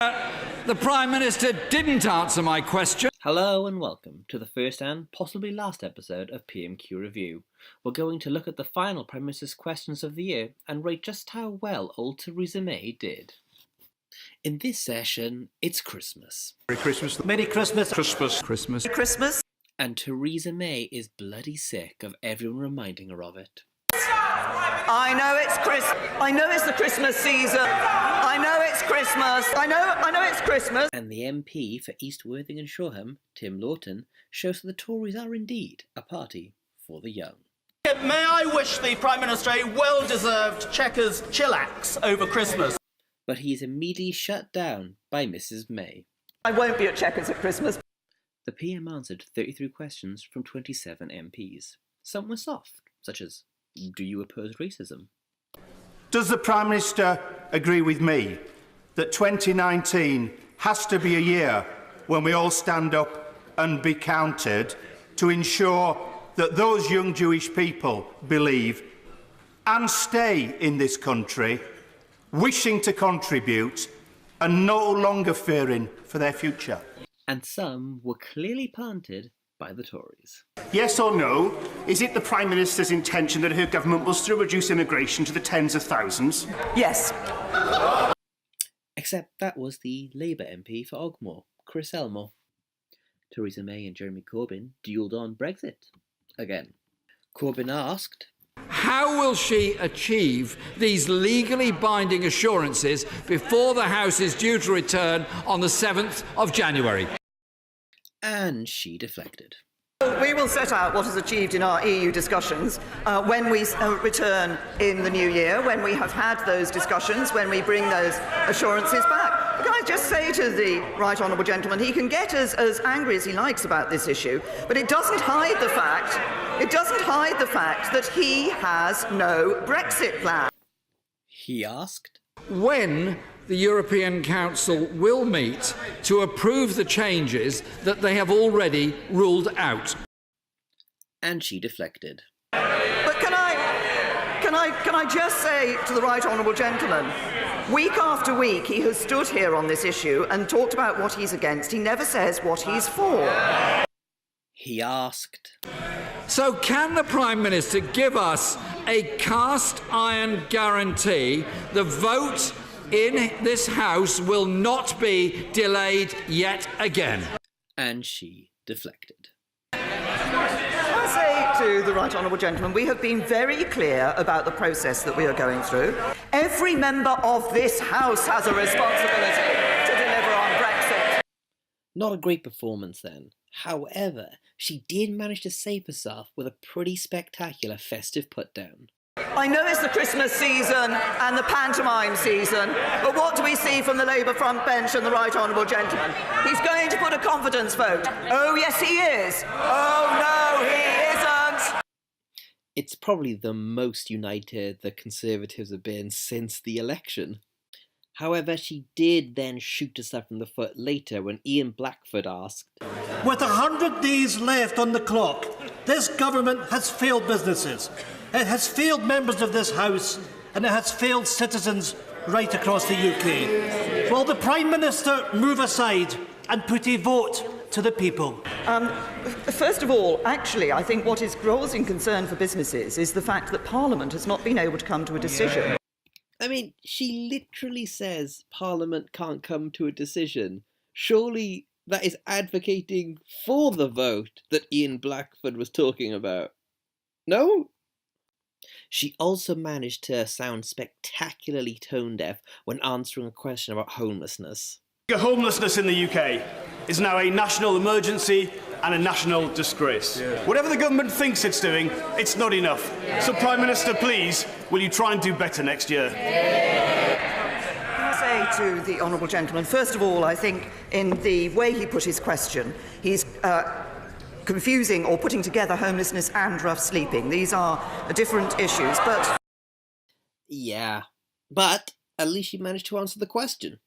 The Prime Minister didn't answer my question. Hello and welcome to the first and possibly last episode of PMQ Review. We're going to look at the final Prime Minister's questions of the year and rate just how well old Theresa May did. In this session, it's Christmas. Merry Christmas. Merry Christmas. Christmas. Christmas. Christmas. And Theresa May is bloody sick of everyone reminding her of it. I know it's the Christmas season. I know it's Christmas. I know it's Christmas. And the MP for East Worthing and Shoreham, Tim Lawton, shows that the Tories are indeed a party for the young. May I wish the Prime Minister a well-deserved Chequers chillax over Christmas. But he is immediately shut down by Mrs May. I won't be at Chequers at Christmas. The PM answered 33 questions from 27 MPs. Some were soft, such as, do you oppose racism? Does the Prime Minister agree with me that 2019 has to be a year when we all stand up and be counted to ensure that those young Jewish people believe and stay in this country, wishing to contribute and no longer fearing for their future? And some were clearly planted by the Tories. Yes or no, is it the Prime Minister's intention that her government will still reduce immigration to the tens of thousands? Yes. Except that was the Labour MP for Ogmore, Chris Elmore. Theresa May and Jeremy Corbyn duelled on Brexit again. Corbyn asked, How will she achieve these legally binding assurances before the House is due to return on the 7th of January? And she deflected. We will set out what is achieved in our EU discussions when we return in the new year, when we have had those discussions, when we bring those assurances back. Can I just say to the right honourable gentleman, he can get as angry as he likes about this issue, but it doesn't hide the fact that he has no Brexit plan. He asked, When the European Council will meet to approve the changes that they have already ruled out. And she deflected. But can I just say to the right honourable gentleman, week after week he has stood here on this issue and talked about what he's against. He never says what he's for. He asked, So can the Prime Minister give us a cast iron guarantee the vote in this House will not be delayed yet again? And she deflected. I say to the right honourable gentleman, we have been very clear about the process that we are going through. Every member of this House has a responsibility to deliver on Brexit. Not a great performance then. However, she did manage to save herself with a pretty spectacular festive put-down. I know it's the Christmas season and the pantomime season, but what do we see from the Labour front bench and the right honourable gentleman? He's going to put a confidence vote. Oh, yes, he is. Oh, no, he isn't. It's probably the most united the Conservatives have been since the election. However, she did then shoot herself in the foot later when Ian Blackford asked, With 100 days left on the clock, this government has failed businesses. It has failed members of this House, and it has failed citizens right across the UK. Will the Prime Minister move aside and put a vote to the people? First of all, actually, I think what is causing concern for businesses is the fact that Parliament has not been able to come to a decision. I mean, she literally says Parliament can't come to a decision. Surely that is advocating for the vote that Ian Blackford was talking about. No? She also managed to sound spectacularly tone-deaf when answering a question about homelessness. Homelessness in the UK is now a national emergency and a national disgrace. Whatever the government thinks it's doing, it's not enough. So, Prime Minister, please, will you try and do better next year? Can I say to the honourable gentleman, first of all, I think in the way he put his question, he's confusing or putting together homelessness and rough sleeping. These are different issues, but... Yeah, but at least she managed to answer the question.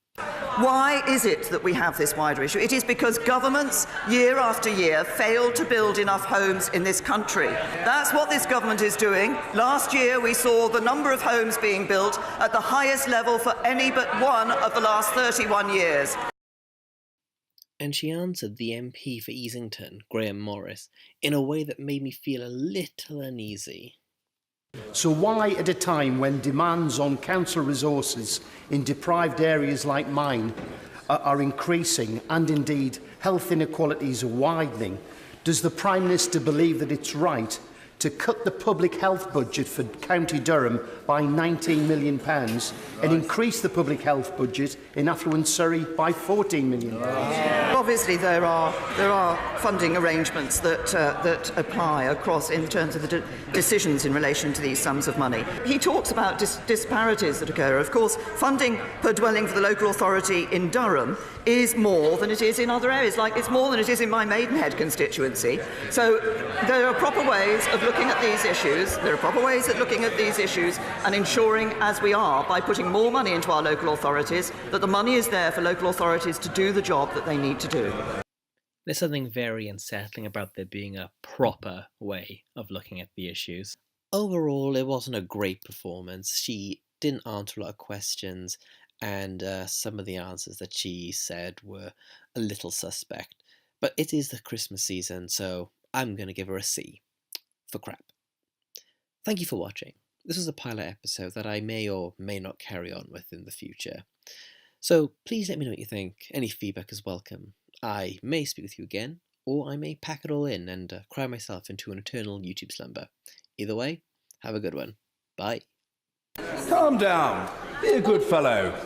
Why is it that we have this wider issue? It is because governments, year after year, fail to build enough homes in this country. That's what this government is doing. Last year, we saw the number of homes being built at the highest level for any but one of the last 31 years. And she answered the MP for Easington, Graham Morris, in a way that made me feel a little uneasy. So why, at a time when demands on council resources in deprived areas like mine are increasing, and indeed health inequalities are widening, does the Prime Minister believe that it's right to cut the public health budget for County Durham by £19 million and increase the public health budget in affluent Surrey by £14 million? Obviously, there are funding arrangements that apply across in terms of the decisions in relation to these sums of money. He talks about disparities that occur. Of course, funding per dwelling for the local authority in Durham is more than it is in other areas. Like, it's more than it is in my Maidenhead constituency. So there are proper ways of looking at these issues. There are proper ways of looking at these issues and ensuring, as we are, by putting more money into our local authorities, that the money is there for local authorities to do the job that they need to do. There's something very unsettling about there being a proper way of looking at the issues. Overall, it wasn't a great performance. She didn't answer a lot of questions, and some of the answers that she said were a little suspect. But it is the Christmas season, so I'm going to give her a C for crap. Thank you for watching. This was a pilot episode that I may or may not carry on with in the future. So please let me know what you think. Any feedback is welcome. I may speak with you again, or I may pack it all in and cry myself into an eternal YouTube slumber. Either way, have a good one. Bye. Calm down. Be a good fellow.